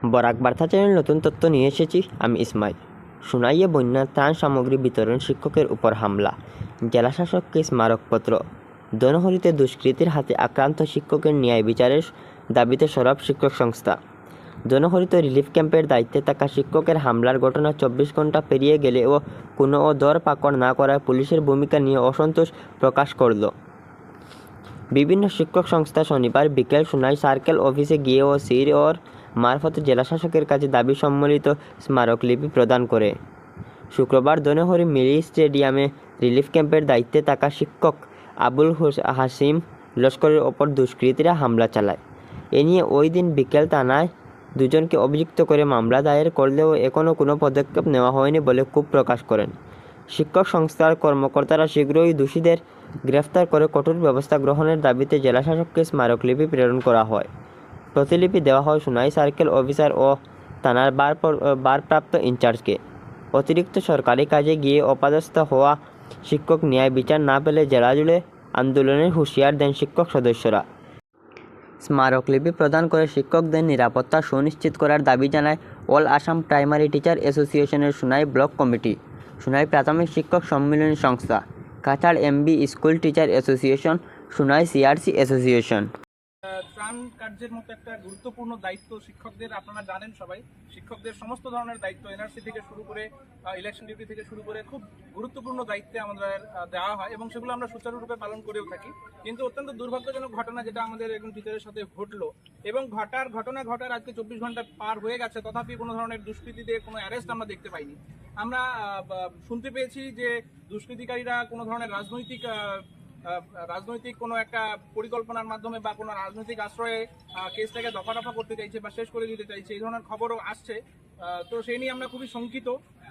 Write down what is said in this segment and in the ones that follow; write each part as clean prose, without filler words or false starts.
বরাক বার্তা চ্যানেল নতুন তথ্য নিয়ে এসেছি আমি ইসমাইল। সোনাইয়ে বন্যার ত্রাণ সামগ্রী বিতরণ শিক্ষকের উপর হামলা, জেলাশাসককে স্মারকপত্র। জনহরিতে দুষ্কৃতীর হাতে আক্রান্ত শিক্ষকের ন্যায় বিচারের দাবিতে সরব শিক্ষক সংস্থা। জনহরিত রিলিফ ক্যাম্পের দায়িত্বে থাকা শিক্ষকের হামলার ঘটনা 24 ঘন্টা পেরিয়ে গেলেও কোনো দরপাকড় না করায় পুলিশের ভূমিকা নিয়ে অসন্তোষ প্রকাশ করল বিভিন্ন শিক্ষক সংস্থা। শনিবার বিকেল সোনাই সার্কেল অফিসে গিয়ে ওসির ওর মারফতে জেলাশাসকের কাছে দাবি সম্বলিত স্মারকলিপি প্রদান করে। শুক্রবার জনহরি মিলি স্টেডিয়ামে রিলিফ ক্যাম্পের দায়িত্বে থাকা শিক্ষক আবুল হাসিম লস্করের ওপর দুষ্কৃতীরা হামলা চালায়। এ নিয়ে ওই দিন বিকেল থানায় দুজনকে অভিযুক্ত করে মামলা দায়ের করলেও এখনও কোনো পদক্ষেপ নেওয়া হয়নি বলে ক্ষোভ প্রকাশ করেন শিক্ষক সংস্থার কর্মকর্তারা। শীঘ্রই দোষীদের গ্রেফতার করে কঠোর ব্যবস্থা গ্রহণের দাবিতে জেলাশাসককে স্মারকলিপি প্রেরণ করা হয়। প্রতিলিপি দেওয়া হয় সোনাই সার্কেল অফিসার ও থানার ভারপ্রাপ্ত ইনচার্জকে। অতিরিক্ত সরকারি কাজে গিয়ে অপদস্থ হওয়া শিক্ষক ন্যায় বিচার না পেলে জেলা জুড়ে আন্দোলনের হুঁশিয়ার দেন শিক্ষক সদস্যরা। স্মারকলিপি প্রদান করে শিক্ষকদের নিরাপত্তা সুনিশ্চিত করার দাবি জানায় অল আসাম প্রাইমারি টিচার অ্যাসোসিয়েশনের সোনাই ব্লক কমিটি, সোনাই প্রাথমিক শিক্ষক সম্মিলনী সংস্থা, Cachar MB school teacher association, Sonai CRC association. ত্রাণ কার্যের মতো একটা গুরুত্বপূর্ণ দায়িত্ব শিক্ষকদের, আপনারা জানেন সবাই, শিক্ষকদের সমস্ত ধরনের দায়িত্ব এনআরসি থেকে শুরু করে ইলেকশন ডিউটি থেকে শুরু করে খুব গুরুত্বপূর্ণ দায়িত্বে আমাদের দেওয়া হয় এবং সেগুলো আমরা সুচারুরূপে পালন করেও থাকি। কিন্তু অত্যন্ত দুর্ভাগ্যজনক ঘটনা যেটা আমাদের একজন টিচারের সাথে ঘটলো এবং ঘটনা ঘটার আজকে 24 ঘন্টা পার হয়ে গেছে, তথাপি কোনো ধরনের দুষ্কৃতীতে কোনো অ্যারেস্ট আমরা দেখতে পাইনি। আমরা শুনতে পেয়েছি যে দুষ্কৃতিকারীরা কোনো ধরনের রাজনৈতিক কোনো একটা পরিকল্পনার মাধ্যমে বা কোনো রাজনৈতিক আশ্রয়ে কেসটাকে দফা করতে চাইছে বা শেষ করে দিতে চাইছে, এই ধরনের খবরও আসছে। তো সেই নিয়ে আমরা খুবই শঙ্কিত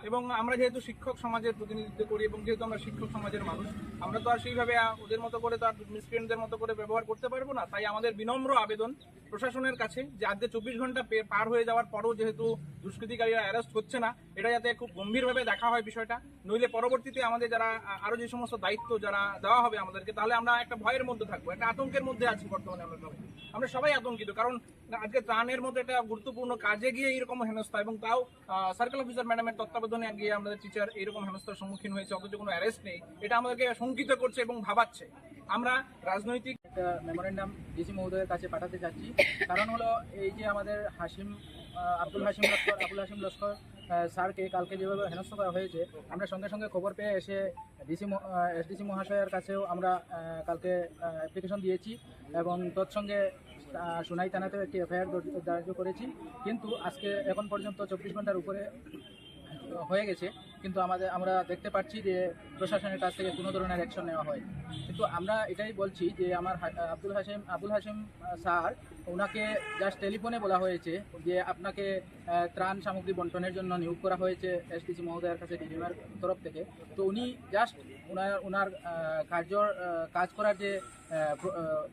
এবং আমরা যেহেতু শিক্ষক সমাজের প্রতিনিধিত্ব করি এবং যেহেতু আমরা শিক্ষক সমাজের মানুষ, আমরা তো আর সেইভাবে ওদের মতো করে তো আর মিসক্রিয়েন্টদের মতো করে ব্যবহার করতে পারবো না। তাই আমাদের বিনম্র আবেদন প্রশাসনের কাছে যে আজকে 24 ঘন্টা পার হয়ে যাওয়ার পরও যেহেতু দুষ্কৃতিকারীরা অ্যারেস্ট হচ্ছে না, এটা যাতে খুব গম্ভীরভাবে দেখা হয় বিষয়টা, নইলে পরবর্তীতে আমাদের যারা আরো যে সমস্ত দায়িত্ব যারা দেওয়া হবে আমাদেরকে, তাহলে আমরা একটা ভয়ের মধ্যে থাকবো, একটা আতঙ্কের মধ্যে আছি বর্তমানে। আমরা সবাই আতঙ্কিত, কারণ আজকে ত্রাণের মধ্যে একটা গুরুত্বপূর্ণ কাজে গিয়ে এইরকম হেনস্থা এবং তাও সার্কেল অফিসার ম্যাডামের তত্ত্বাবধানে গিয়ে আমাদের টিচার এইরকম হেনস্থার সম্মুখীন হয়েছে, অথচ কোনো অ্যারেস্ট নেই। এটা আমাদেরকে শঙ্কিত করছে এবং ভাবাচ্ছে। আমরা রাজনৈতিক একটা মেমোরেন্ডাম ডিসি মহোদয়ের কাছে পাঠাতে চাচ্ছি। কারণ হলো এই যে আমাদের আবুল হাসিম লস্কর স্যারকে কালকে যেভাবে হেনস্থা করা হয়েছে, আমরা সঙ্গে সঙ্গে খবর পেয়ে এসে এসডিসি মহাশয়ের কাছেও আমরা কালকে অ্যাপ্লিকেশন দিয়েছি এবং তৎসঙ্গে সোনাই থানাতেও একটি এফআইআর দায়ের করেছি। কিন্তু আজকে এখন পর্যন্ত 24 ঘন্টার উপরে হয়ে গেছে, কিন্তু আমরা দেখতে পাচ্ছি যে প্রশাসনের কাছ থেকে কোনো ধরনের অ্যাকশন নেওয়া হয়। কিন্তু আমরা এটাই বলছি যে আমার আবুল হাসিম স্যার, ওনাকে জাস্ট টেলিফোনে বলা হয়েছে যে আপনাকে ত্রাণ সামগ্রী বন্টনের জন্য নিয়োগ করা হয়েছে এসডিসি মহোদয়ের কাছে ডিডিএমের তরফ থেকে। তো উনি জাস্ট ওনার কাজ করার যে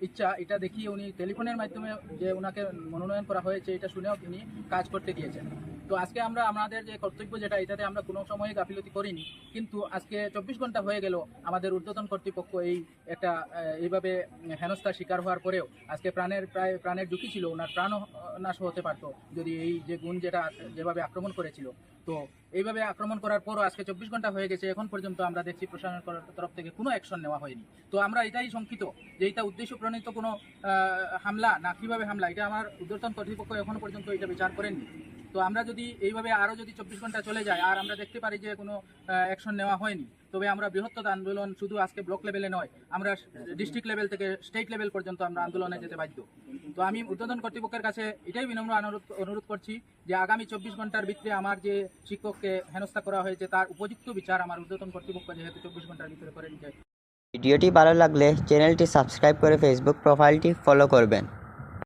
ইচ্ছা, এটা দেখিয়ে উনি টেলিফোনের মাধ্যমে যে ওনাকে মনোনয়ন করা হয়েছে এটা শুনেও তিনি কাজ করতে গিয়েছেন। তো আজকে আমরা আমাদের যে কর্তব্য যেটা, এটাতে আমরা কোনো সময় গাফিলতি করিনি, কিন্তু আজকে 24 ঘন্টা হয়ে গেল আমাদের ঊর্ধ্বতন কর্তৃপক্ষ এইভাবে হেনস্থার শিকার হওয়ার পরেও আজকে প্রাণের ঝুঁকি ছিল, ওনার প্রাণও নাশ হতে পারতো যদি এই যে গুণ যেভাবে আক্রমণ করেছিল। তো এইভাবে আক্রমণ করার পরও আজকে 24 ঘন্টা হয়ে গেছে, এখন পর্যন্ত আমরা দেখছি প্রশাসনের তরফ থেকে কোনো অ্যাকশন নেওয়া হয়নি। তো আমরা এটাই শঙ্কিত যে এটা উদ্দেশ্য প্রণীত কোনো হামলা না কিভাবে হামলা, এটা আমার ঊর্ধ্বতন কর্তৃপক্ষ এখনো পর্যন্ত এটা বিচার করেননি। তো আমরা যদি এইভাবে আরও যদি 24 ঘন্টা চলে যায় আর আমরা দেখতে পারি যে কোনো অ্যাকশন নেওয়া হয়নি, তবে আমরা বৃহত্তর আন্দোলন শুধু আজকে ব্লক লেভেলে নয়, আমরা ডিস্ট্রিক্ট লেভেল থেকে স্টেট লেভেল পর্যন্ত আমরা আন্দোলনে যেতে বাধ্য। তো আমি ঊর্ধ্বতন কর্তৃপক্ষের কাছে এটাই বিনম্র অনুরোধ করছি যে আগামী 24 ঘন্টার ভিতরে আমার যে শিক্ষককে হেনস্থা করা হয়েছে তার উপযুক্ত বিচার আমার ঊর্ধ্বতন কর্তৃপক্ষ যেহেতু 24 ঘন্টার ভিতরে করে নিতে। ভিডিওটি ভালো লাগলে চ্যানেলটি সাবস্ক্রাইব করে ফেসবুক প্রোফাইলটি ফলো করবেন।